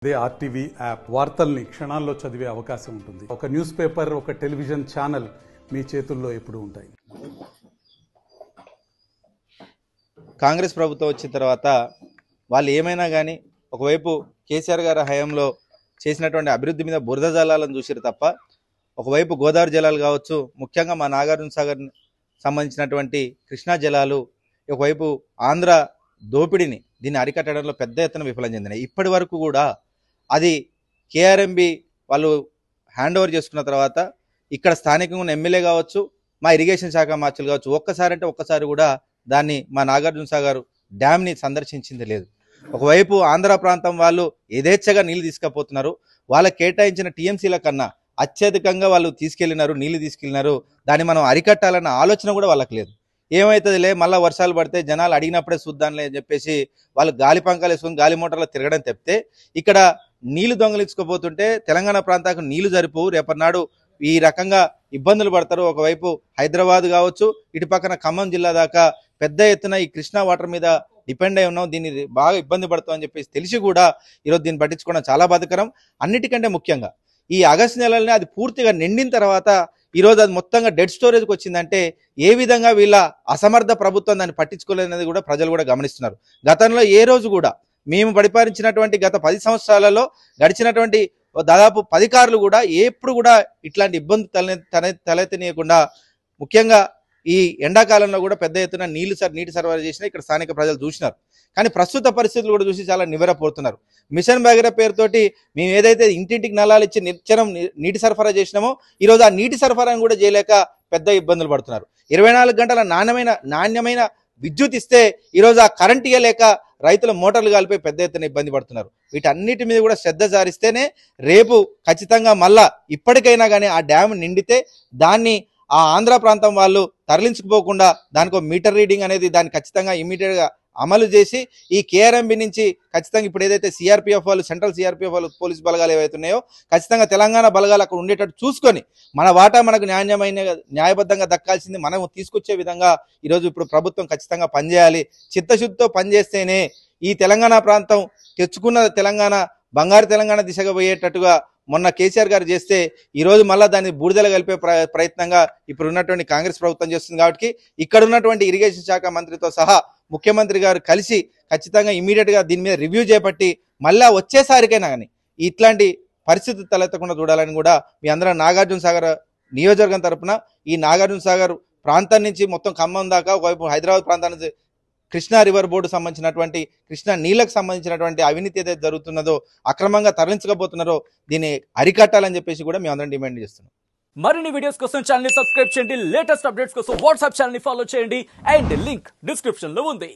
అదే RTV app వార్తల్ని క్షణాల్లో చదివే అవకాశం ఉంటుంది. ఒక న్యూస్ పేపర్, ఒక టెలివిజన్ ఛానల్ మీ చేతుల్లో ఎప్పుడూ ఉంటాయి. కాంగ్రెస్ ప్రభుత్వం వచ్చిన తర్వాత వాళ్ళు ఏమైనా కానీ ఒకవైపు కేసీఆర్ గారి హయాంలో చేసినటువంటి అభివృద్ధి మీద బురద జలాలను చూసిరు తప్ప, ఒకవైపు గోదావరి జలాలు కావచ్చు, ముఖ్యంగా మా నాగార్జున సాగర్ సంబంధించినటువంటి కృష్ణా జలాలు, ఒకవైపు ఆంధ్ర దోపిడీని దీన్ని అరికట్టడంలో పెద్ద ఎత్తున విఫలం చెందినాయి. ఇప్పటి వరకు కూడా అది కేఆర్ఎంబి వాళ్ళు హ్యాండ్ ఓవర్ చేసుకున్న తర్వాత ఇక్కడ స్థానికంగా ఉన్న ఎమ్మెల్యే కావచ్చు, మా ఇరిగేషన్ శాఖ మార్చులు కావచ్చు, ఒక్కసారి కూడా దాన్ని మా నాగార్జున సాగర్ డ్యామ్ని సందర్శించింది లేదు. ఒకవైపు ఆంధ్ర ప్రాంతం వాళ్ళు యథేచ్ఛగా నీళ్లు తీసుకుపోతున్నారు. వాళ్ళకి కేటాయించిన టీఎంసీల కన్నా అత్యధికంగా వాళ్ళు నీళ్లు తీసుకెళ్ళినారు. దాన్ని మనం అరికట్టాలన్న ఆలోచన కూడా వాళ్ళకి లేదు. ఏమవుతుందిలే, మళ్ళీ వర్షాలు పడితే జనాలు అడిగినప్పుడే చూద్దాంలే అని చెప్పేసి వాళ్ళు గాలి పంకాలు వేసుకొని గాలి మోటార్లో తిరగడం తప్పితే ఇక్కడ నీళ్లు దొంగలించుకోపోతుంటే తెలంగాణ ప్రాంతానికి నీళ్లు సరిపో రేపటినాడు ఈ రకంగా ఇబ్బందులు పడతారు. ఒకవైపు హైదరాబాద్ కావచ్చు, ఇటు పక్కన ఖమ్మం జిల్లా దాకా పెద్ద ఎత్తున ఈ కృష్ణా వాటర్ మీద డిపెండ్ అయి ఉన్నాం. దీన్ని బాగా ఇబ్బంది పడుతుందని చెప్పేసి తెలిసి కూడా ఈరోజు దీన్ని పట్టించుకోవడం చాలా బాధాకరం. అన్నిటికంటే ముఖ్యంగా ఈ ఆగస్టు నెలలోనే అది పూర్తిగా నిండిన తర్వాత ఈరోజు అది మొత్తంగా డెడ్ స్టోరేజ్కి వచ్చిందంటే ఏ విధంగా వీళ్ళ అసమర్థ ప్రభుత్వం దాన్ని పట్టించుకోలేదనేది కూడా ప్రజలు కూడా గమనిస్తున్నారు. గతంలో ఏ రోజు కూడా మేము పరిపాలించినటువంటి గత 10 సంవత్సరాలలో గడిచినటువంటి దాదాపు 10 కార్లు కూడా ఎప్పుడు కూడా ఇట్లాంటి ఇబ్బంది తలెత్తనీయకుండా, ముఖ్యంగా ఈ ఎండాకాలంలో కూడా పెద్ద ఎత్తున నీటి సరఫరా చేసినా ఇక్కడ స్థానిక ప్రజలు చూసినారు. కానీ ప్రస్తుత పరిస్థితులు కూడా చూసి చాలా నివ్వెరపోతున్నారు. మిషన్ భగీరథ పేరుతోటి మేము ఏదైతే ఇంటింటికి నల్లాలు ఇచ్చి నిత్యం నీటి సరఫరా చేసినామో ఈరోజు ఆ నీటి సరఫరాను కూడా చేయలేక పెద్ద ఇబ్బందులు పడుతున్నారు. 24 గంటల నాణ్యమైన విద్యుత్ ఇస్తే ఈరోజు ఆ కరెంట్ ఇవ్వలేక రైతుల మోటార్లు కాలిపోయి పెద్ద ఎత్తున ఇబ్బంది పడుతున్నారు. వీటన్నిటి మీద కూడా శ్రద్ధ సారిస్తేనే రేపు ఖచ్చితంగా మళ్ళా ఇప్పటికైనా కానీ ఆ డ్యామ్ నిండితే దాన్ని ఆ ఆంధ్ర ప్రాంతం వాళ్ళు తరలించుకుపోకుండా దానికి మీటర్ రీడింగ్ అనేది దాన్ని ఖచ్చితంగా ఇమీడియట్గా అమలు చేసి ఈ కేఆర్ఎంబి నుంచి ఖచ్చితంగా ఇప్పుడు ఏదైతే సిఆర్పిఎఫ్ వాళ్ళు, సెంట్రల్ సిఆర్పిఎఫ్ వాళ్ళు, పోలీస్ బలగాలు ఏవైతున్నాయో ఖచ్చితంగా తెలంగాణ బలగాలు అక్కడ ఉండేటట్టు చూసుకొని మన వాటా మనకు న్యాయబద్ధంగా దక్కాల్సింది మనం తీసుకొచ్చే విధంగా ఈరోజు ఇప్పుడు ప్రభుత్వం ఖచ్చితంగా పనిచేయాలి. చిత్తశుద్ధితో పనిచేస్తేనే ఈ తెలంగాణ ప్రాంతం తెచ్చుకున్న తెలంగాణ బంగారు తెలంగాణ దిశగా పోయేటట్టుగా మొన్న కేసీఆర్ గారు చేస్తే ఈరోజు మళ్ళీ దాన్ని బూడిదల కలిపే ప్రయత్నంగా ఇప్పుడు ఉన్నటువంటి కాంగ్రెస్ ప్రభుత్వం చేస్తుంది. కాబట్టి ఇక్కడ ఉన్నటువంటి ఇరిగేషన్ శాఖ మంత్రితో సహా ముఖ్యమంత్రి గారు కలిసి ఖచ్చితంగా ఇమీడియట్గా దీని మీద రివ్యూ చేపట్టి మళ్ళా వచ్చేసారికైనా కానీ ఇట్లాంటి పరిస్థితి తలెత్తకుండా చూడాలని కూడా మీ అందరం నాగార్జున సాగర్ నియోజకవర్గం తరఫున ఈ నాగార్జున సాగర్ ప్రాంతం నుంచి మొత్తం ఖమ్మం దాకా ఒకవైపు హైదరాబాద్ ప్రాంతానికి కృష్ణా రివర్ బోర్డు సంబంధించినటువంటి కృష్ణా నీళ్లకు సంబంధించినటువంటి అవినీతి ఏదైతే జరుగుతున్నదో, అక్రమంగా తరలించకపోతున్నారో దీన్ని అరికట్టాలని చెప్పేసి కూడా మేము అందరం డిమాండ్ చేస్తున్నాం. మరిన్ని వీడియోస్ కోసం ఛానల్ ని సబ్స్క్రైబ్ చేయండి. లేటెస్ట్ అప్డేట్స్ కోసం వాట్సాప్ ఛానల్ ని ఫాలో చేయండి. అండ్ లింక్ డిస్క్రిప్షన్ లో ఉంది.